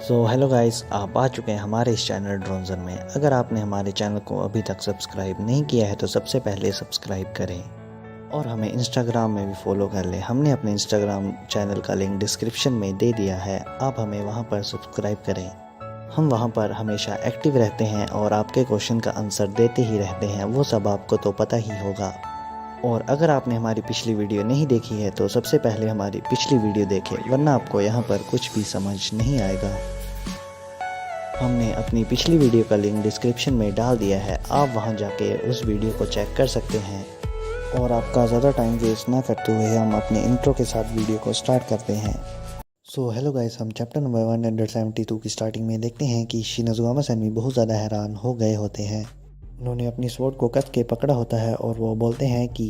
Hello guys, आप आ चुके हैं हमारे इस चैनल ड्रोनजर में। अगर आपने हमारे चैनल को अभी तक सब्सक्राइब नहीं किया है तो सबसे पहले सब्सक्राइब करें और हमें इंस्टाग्राम में भी फॉलो कर लें। हमने अपने इंस्टाग्राम चैनल का लिंक डिस्क्रिप्शन में दे दिया है, आप हमें वहां पर सब्सक्राइब करें। हम वहां पर हमेशा एक्टिव रहते हैं और आपके क्वेश्चन का आंसर देते ही रहते हैं, वो सब आपको तो पता ही होगा। और अगर आपने हमारी पिछली वीडियो नहीं देखी है तो सबसे पहले हमारी पिछली वीडियो देखें, वरना आपको यहाँ पर कुछ भी समझ नहीं आएगा। हमने अपनी पिछली वीडियो का लिंक डिस्क्रिप्शन में डाल दिया है, आप वहां जाके उस वीडियो को चेक कर सकते हैं। और आपका ज़्यादा टाइम वेस्ट ना करते हुए हम अपने इंट्रो के साथ वीडियो को स्टार्ट करते हैं। हेलो गाइस, हम चैप्टर नंबर 172 की स्टार्टिंग में देखते हैं कि शिनोज़ुगामा सैनमी बहुत ज़्यादा हैरान हो गए होते हैं। उन्होंने अपनी स्वॉर्ड को कस के पकड़ा होता है और वो बोलते हैं कि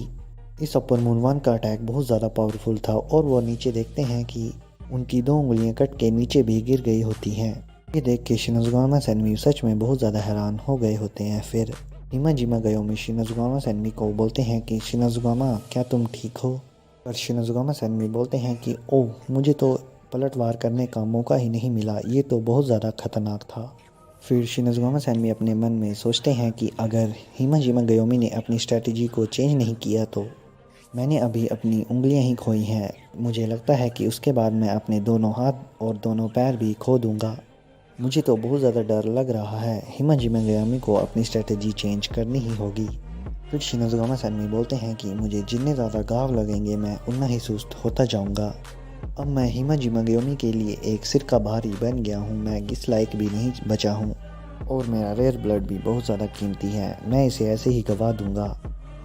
इस अपर मून 1 का अटैक बहुत ज़्यादा पावरफुल था। और वो नीचे देखते हैं कि उनकी 2 उंगलियां कट के नीचे भी गिर गई होती हैं। ये देख के शिनोज़ुगामा सैनमी सच में बहुत ज़्यादा हैरान हो गए होते हैं। फिर हिमाजिमा गयोमी शिनोज़ुगामा सैनमी को बोलते हैं कि शिनोज़ुगामा, क्या तुम ठीक हो? पर शिनोज़ुगामा सैनमी बोलते हैं कि ओह, मुझे तो पलटवार करने का मौका ही नहीं मिला, ये तो बहुत ज़्यादा खतरनाक था। फिर शिनोज़ुगामा सैनमी अपने मन में सोचते हैं कि अगर हिमाजिमा गयोमी ने अपनी स्ट्रेटजी को चेंज नहीं किया तो मैंने अभी अपनी उंगलियां ही खोई हैं। मुझे लगता है कि उसके बाद मैं अपने दोनों हाथ और दोनों पैर भी खो दूंगा। मुझे तो बहुत ज़्यादा डर लग रहा है। हिमाजिमा गयोमी को अपनी स्ट्रेटजी चेंज करनी ही होगी। फिर शिनोज़ुगामा सैनमी बोलते हैं कि मुझे जितने ज़्यादा घाव लगेंगे मैं उतना ही सुस्त होता जाऊंगा। अब मैं हिमाजिमा गयोमी के लिए एक सिर का भारी बन गया हूँ, मैं इस लायक भी नहीं बचा हूँ। और मेरा रेयर ब्लड भी बहुत ज़्यादा कीमती है, मैं इसे ऐसे ही गवा दूंगा।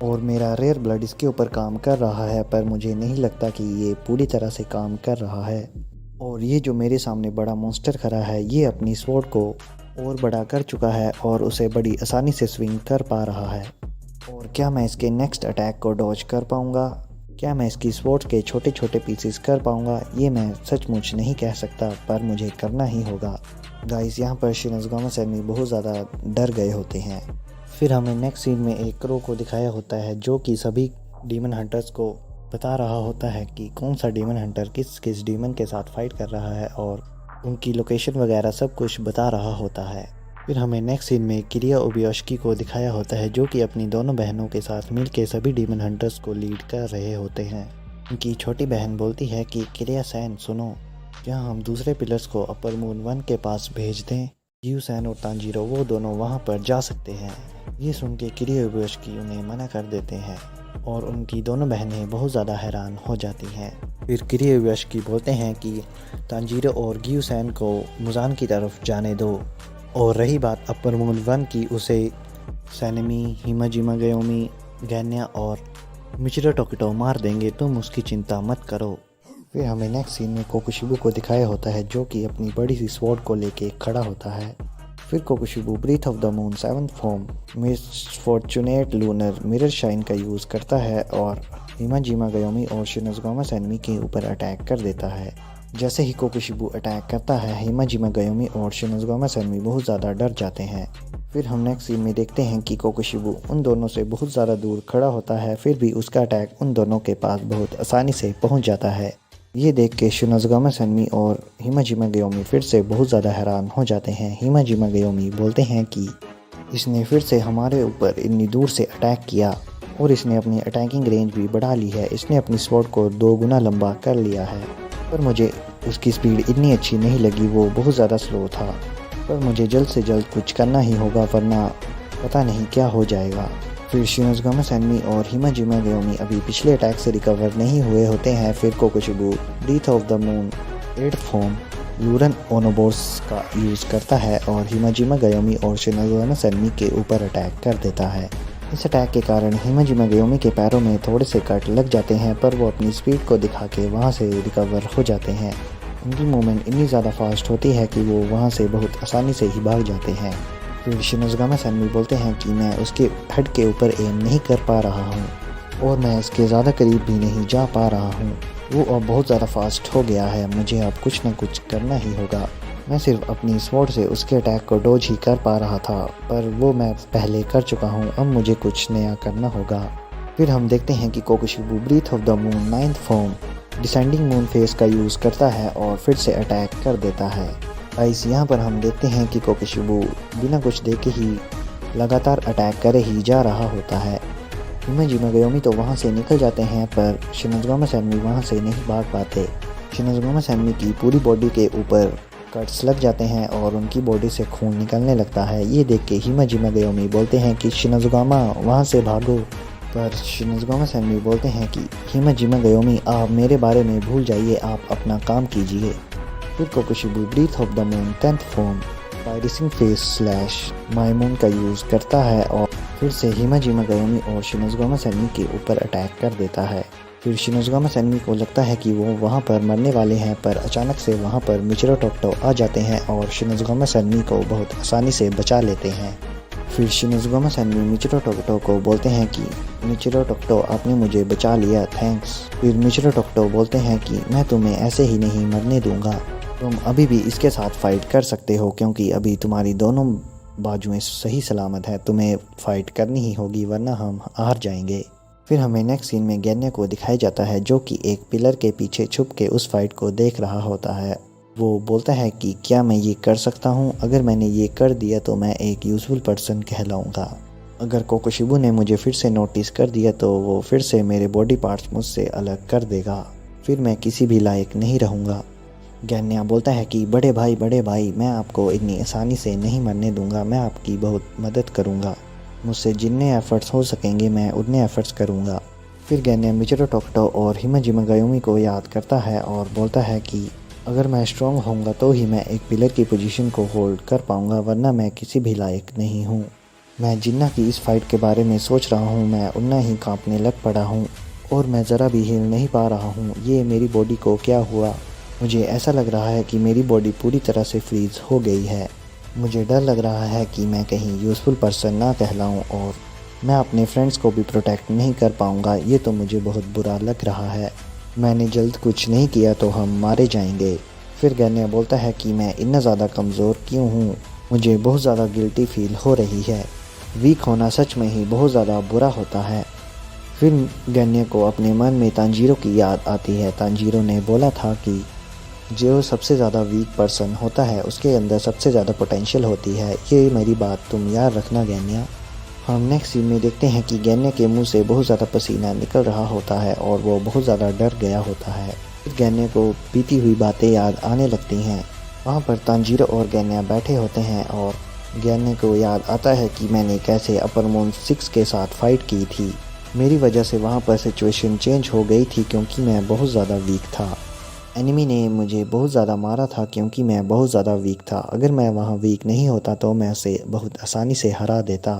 और मेरा रेयर ब्लड इसके ऊपर काम कर रहा है, पर मुझे नहीं लगता कि ये पूरी तरह से काम कर रहा है। और ये जो मेरे सामने बड़ा मॉन्स्टर खड़ा है, ये अपनी स्वॉर्ड को और बड़ा कर चुका है और उसे बड़ी आसानी से स्विंग कर पा रहा है। और क्या मैं इसके नेक्स्ट अटैक को डॉज कर पाऊँगा? क्या मैं इसकी स्वॉर्ड के छोटे छोटे पीसेस कर पाऊँगा? ये मैं सचमुच नहीं कह सकता, पर मुझे करना ही होगा। गाइस, यहाँ पर शिनोज़ुगामा सैनमी बहुत ज़्यादा डर गए होते हैं। फिर हमें नेक्स्ट सीन में एक क्रो को दिखाया होता है जो कि सभी डीमन हंटर्स को बता रहा होता है कि कौन सा डीमन हंटर किस किस डीमन के साथ फाइट कर रहा है और उनकी लोकेशन वगैरह सब कुछ बता रहा होता है। फिर हमें नेक्स्ट सीन में किरिया ओबियोस्की को दिखाया होता है जो कि अपनी दोनों बहनों के साथ मिलकर सभी डीमन हंटर्स को लीड कर रहे होते हैं। उनकी छोटी बहन बोलती है कि किरिया सैन सुनो, क्या हम दूसरे पिलर्स को अपर मून 1 के पास भेज दें? यू सैन और तांजीरो वो दोनों वहाँ पर जा सकते हैं। ये सुन के किरिया ओबियोस्की उन्हें मना कर देते हैं और उनकी दोनों बहनें बहुत ज़्यादा हैरान हो जाती हैं। फिर किरिया ओबियोस्की बोलते हैं कि तांजीरो और गियू सैन को मुजान की तरफ जाने दो। और रही बात अपर मून 1 की, उसे सैनमी, हिमाजिमा गयोमी, गैन्या और मिचिरो टोकिटो मार देंगे, तुम उसकी चिंता मत करो। फिर हमें नेक्स्ट सीन में कोकोशिबू को दिखाया होता है जो कि अपनी बड़ी सी स्वॉर्ड को लेके खड़ा होता है। फिर Kokushibo breath of the moon 7th form misfortunate lunar mirror shine का यूज़ करता है और हिमाजिमा गयोमी और शिनोज़ुगामा सैनमी के ऊपर अटैक कर देता है। जैसे ही कोकोशिबू अटैक करता है, हिमाजिमा गयोमी और शिनोज़ुगामा सैनमी बहुत ज़्यादा डर जाते हैं। फिर हम नेक्स्ट सीन में देखते हैं कि कोकोशिबू उन दोनों से बहुत ज़्यादा दूर खड़ा होता है, फिर भी उसका अटैक उन दोनों के पास बहुत आसानी से पहुंच जाता है। ये देख के शिनोज़ुगामा सैनमी और हिमाजिमा गयोमी फिर से बहुत ज़्यादा हैरान हो जाते हैं। हिमाजिमा गयोमी बोलते हैं कि इसने फिर से हमारे ऊपर इतनी दूर से अटैक किया और इसने अपनी अटैकिंग रेंज भी बढ़ा ली है, इसने अपनी स्वॉर्ड को 2 गुना लंबा कर लिया है। पर मुझे उसकी स्पीड इतनी अच्छी नहीं लगी, वो बहुत ज़्यादा स्लो था। पर मुझे जल्द से जल्द कुछ करना ही होगा, वरना पता नहीं क्या हो जाएगा। फिर शिनोज़ुगामा सैनमी और हिमाजिमा गयोमी अभी पिछले अटैक से रिकवर नहीं हुए होते हैं। फिर Kokushibo breath of the moon 8th form यूरन ओनोबोर्स का यूज़ करता है और हिमाजिमा गयोमी और शिनोज़ुगामा सैनमी के ऊपर अटैक कर देता है। इस अटैक के कारण हिमाजिमा गयोमी के पैरों में थोड़े से कट लग जाते हैं, पर वो अपनी स्पीड को दिखा के वहाँ से रिकवर हो जाते हैं। उनकी मूवमेंट इतनी ज़्यादा फास्ट होती है कि वो वहाँ से बहुत आसानी से ही भाग जाते हैं। फिर शिनोज़ुगामा सैनमी बोलते हैं कि मैं उसके हेड के ऊपर एम नहीं कर पा रहा हूँ और मैं इसके ज़्यादा करीब भी नहीं जा पा रहा हूँ। वो अब बहुत ज़्यादा फास्ट हो गया है, मुझे अब कुछ न कुछ करना ही होगा। मैं सिर्फ अपनी स्वॉर्ड से उसके अटैक को डॉज ही कर पा रहा था, पर वो मैं पहले कर चुका हूँ, अब मुझे कुछ नया करना होगा। फिर हम देखते हैं कि Kokushibo breath of the moon 9th form descending moon phase का यूज़ करता है और फिर से अटैक कर देता है। गाइस यहाँ पर हम देखते हैं कि कोकोशिबू बिना कुछ देखे ही लगातार अटैक करे ही जा रहा होता है। हिमेजिमा गयोमी तो वहाँ से निकल जाते हैं, पर शिनोज़ुगामा सैनमी वहाँ से नहीं भाग पाते। शिनोज़ुगामा सैनमी की पूरी बॉडी के ऊपर कट्स लग जाते हैं और उनकी बॉडी से खून निकलने लगता है। ये देख के हिमेजिमा गयोमी बोलते हैं कि शिनोज़ुगामा वहाँ से भागो, पर शिनोज़ुगामा सैनमी बोलते हैं कि हिमेजिमा गयोमी आप मेरे बारे में भूल जाइए, आप अपना काम कीजिए। फिर Kokushibo breath of the moon 10th form piercing face slash माइमून का यूज़ करता है और फिर से हिमेजिमा गयोमी और शिनोज़ुगामा सैनमी के ऊपर अटैक कर देता है। फिर शिनोज़ुगामा सैनमी को लगता है कि वो वहाँ पर मरने वाले हैं, पर अचानक से वहाँ पर मिचिरो टोक्टो आ जाते हैं और शिनोज़ुगामा सैनमी को बहुत आसानी से बचा लेते हैं। फिर शिनोज़ुगामा सैनमी मिचिरो टोक्टो को बोलते हैं कि मिचिरो टोक्टो आपने मुझे बचा लिया, थैंक्स। फिर मिचिरो टोक्टो बोलते हैं कि मैं तुम्हें ऐसे ही नहीं मरने दूंगा, तुम अभी भी इसके साथ फाइट कर सकते हो क्योंकि अभी तुम्हारी दोनों बाजुएं सही सलामत है, तुम्हें फाइट करनी ही होगी वरना हम हार जाएंगे। फिर हमें नेक्स्ट सीन में गेन्या को दिखाया जाता है जो कि एक पिलर के पीछे छुप के उस फाइट को देख रहा होता है। वो बोलता है कि क्या मैं ये कर सकता हूँ, अगर मैंने ये कर दिया तो मैं एक यूज़फुल पर्सन कहलाऊँगा। अगर कोकोशिबू ने मुझे फिर से नोटिस कर दिया तो वो फिर से मेरे बॉडी पार्ट्स मुझसे अलग कर देगा, फिर मैं किसी भी लायक नहीं रहूँगा। गेन्या बोलता है कि बड़े भाई मैं आपको इतनी आसानी से नहीं मरने दूंगा, मैं आपकी बहुत मदद करूंगा, मुझसे जितने एफ़र्ट्स हो सकेंगे मैं उतने एफ़र्ट्स करूंगा। फिर गेन्या मिचिरो टोक्टो और हिमेजिमा गयोमी को याद करता है और बोलता है कि अगर मैं स्ट्रॉन्ग होऊंगा तो ही मैं एक पिलर की पोजीशन को होल्ड कर पाऊंगा, वरना मैं किसी भी लायक नहीं हूँ। मैं जिन्ना की इस फाइट के बारे में सोच रहा हूँ मैं उतना ही कांपने लग पड़ा हूँ और मैं ज़रा भी हिल नहीं पा रहा हूँ। ये मेरी बॉडी को क्या हुआ, मुझे ऐसा लग रहा है कि मेरी बॉडी पूरी तरह से फ्रीज़ हो गई है। मुझे डर लग रहा है कि मैं कहीं यूज़फुल पर्सन ना कहलाऊं और मैं अपने फ्रेंड्स को भी प्रोटेक्ट नहीं कर पाऊंगा, ये तो मुझे बहुत बुरा लग रहा है। मैंने जल्द कुछ नहीं किया तो हम मारे जाएंगे। फिर गेन्या बोलता है कि मैं इतना ज़्यादा कमज़ोर क्यों हूँ, मुझे बहुत ज़्यादा गिल्टी फील हो रही है। वीक होना सच में ही बहुत ज़्यादा बुरा होता है। फिर गेन्या को अपने मन में तांजीरो की याद आती है। तांजीरो ने बोला था कि जो सबसे ज़्यादा वीक पर्सन होता है उसके अंदर सबसे ज़्यादा पोटेंशियल होती है, ये मेरी बात तुम याद रखना गेन्या। हम नेक्स्ट सीन में देखते हैं कि गेन्या के मुंह से बहुत ज़्यादा पसीना निकल रहा होता है और वो बहुत ज़्यादा डर गया होता है। फिर गेन्या को बीती हुई बातें याद आने लगती हैं। वहाँ पर तांजीरो और गेन्या बैठे होते हैं और गेन्या को याद आता है कि मैंने कैसे अपर मून 6 के साथ फाइट की थी, मेरी वजह से वहाँ पर सिचुएशन चेंज हो गई थी क्योंकि मैं बहुत ज़्यादा वीक था। एनिमी ने मुझे बहुत ज़्यादा मारा था क्योंकि मैं बहुत ज़्यादा वीक था। अगर मैं वहाँ वीक नहीं होता तो मैं उसे बहुत आसानी से हरा देता।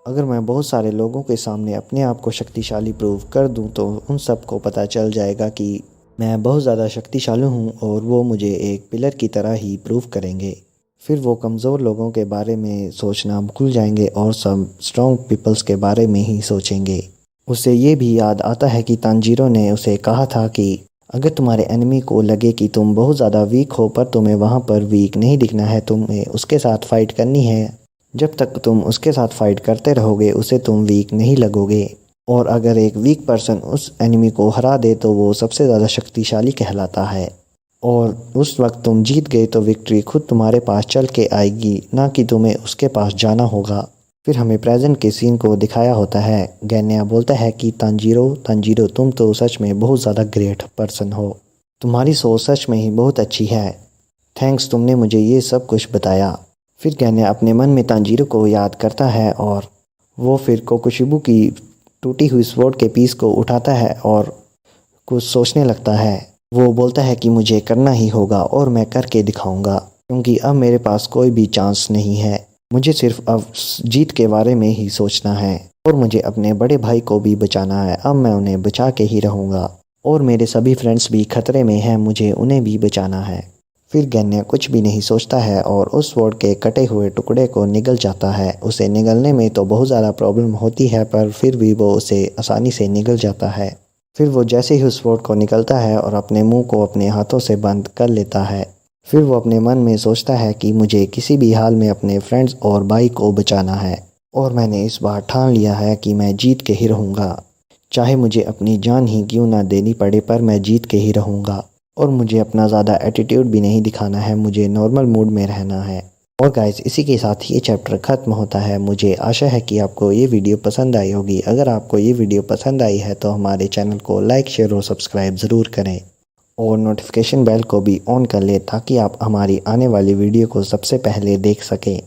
अगर मैं बहुत सारे लोगों के सामने अपने आप को शक्तिशाली प्रूव कर दूँ तो उन सबको पता चल जाएगा कि मैं बहुत ज़्यादा शक्तिशाली हूँ और वो मुझे एक पिलर की तरह ही प्रूव करेंगे। फिर वो कमज़ोर लोगों के बारे में सोचना भूल जाएंगे और सब स्ट्रॉन्ग पीपल्स के बारे में ही सोचेंगे। उसे ये भी याद आता है कि तांजीरो ने उसे कहा था कि अगर तुम्हारे एनिमी को लगे कि तुम बहुत ज़्यादा वीक हो पर तुम्हें वहाँ पर वीक नहीं दिखना है, तुम्हें उसके साथ फ़ाइट करनी है। जब तक तुम उसके साथ फ़ाइट करते रहोगे उसे तुम वीक नहीं लगोगे और अगर एक वीक पर्सन उस एनिमी को हरा दे तो वो सबसे ज़्यादा शक्तिशाली कहलाता है और उस वक्त तुम जीत गए तो विक्ट्री खुद तुम्हारे पास चल के आएगी, ना कि तुम्हें उसके पास जाना होगा। फिर हमें प्रेजेंट के सीन को दिखाया होता है। गेन्या बोलता है कि तांजीरो तुम तो सच में बहुत ज़्यादा ग्रेट पर्सन हो, तुम्हारी सोच सच में ही बहुत अच्छी है, थैंक्स तुमने मुझे ये सब कुछ बताया। फिर गेन्या अपने मन में तांजीरो को याद करता है और वो फिर कोकोशिबू की टूटी हुई स्वॉर्ड के पीस को उठाता है और कुछ सोचने लगता है। वो बोलता है कि मुझे करना ही होगा और मैं करके दिखाऊंगा क्योंकि अब मेरे पास कोई भी चांस नहीं है, मुझे सिर्फ अब जीत के बारे में ही सोचना है और मुझे अपने बड़े भाई को भी बचाना है। अब मैं उन्हें बचा के ही रहूँगा और मेरे सभी फ्रेंड्स भी खतरे में हैं, मुझे उन्हें भी बचाना है। फिर गेन्या कुछ भी नहीं सोचता है और उस स्वॉर्ड के कटे हुए टुकड़े को निगल जाता है। उसे निगलने में तो बहुत ज़्यादा प्रॉब्लम होती है पर फिर भी वो उसे आसानी से निगल जाता है। फिर वो जैसे ही उस स्वॉर्ड को निकलता है और अपने मुँह को अपने हाथों से बंद कर लेता है। फिर वो अपने मन में सोचता है कि मुझे किसी भी हाल में अपने फ्रेंड्स और भाई को बचाना है और मैंने इस बार ठान लिया है कि मैं जीत के ही रहूँगा, चाहे मुझे अपनी जान ही क्यों ना देनी पड़े पर मैं जीत के ही रहूँगा। और मुझे अपना ज़्यादा एटीट्यूड भी नहीं दिखाना है, मुझे नॉर्मल मूड में रहना है। और गाइस इसी के साथ ये चैप्टर ख़त्म होता है। मुझे आशा है कि आपको ये वीडियो पसंद आई होगी। अगर आपको ये वीडियो पसंद आई है तो हमारे चैनल को लाइक, शेयर और सब्सक्राइब ज़रूर करें और नोटिफिकेशन बेल को भी ऑन कर लें ताकि आप हमारी आने वाली वीडियो को सबसे पहले देख सकें।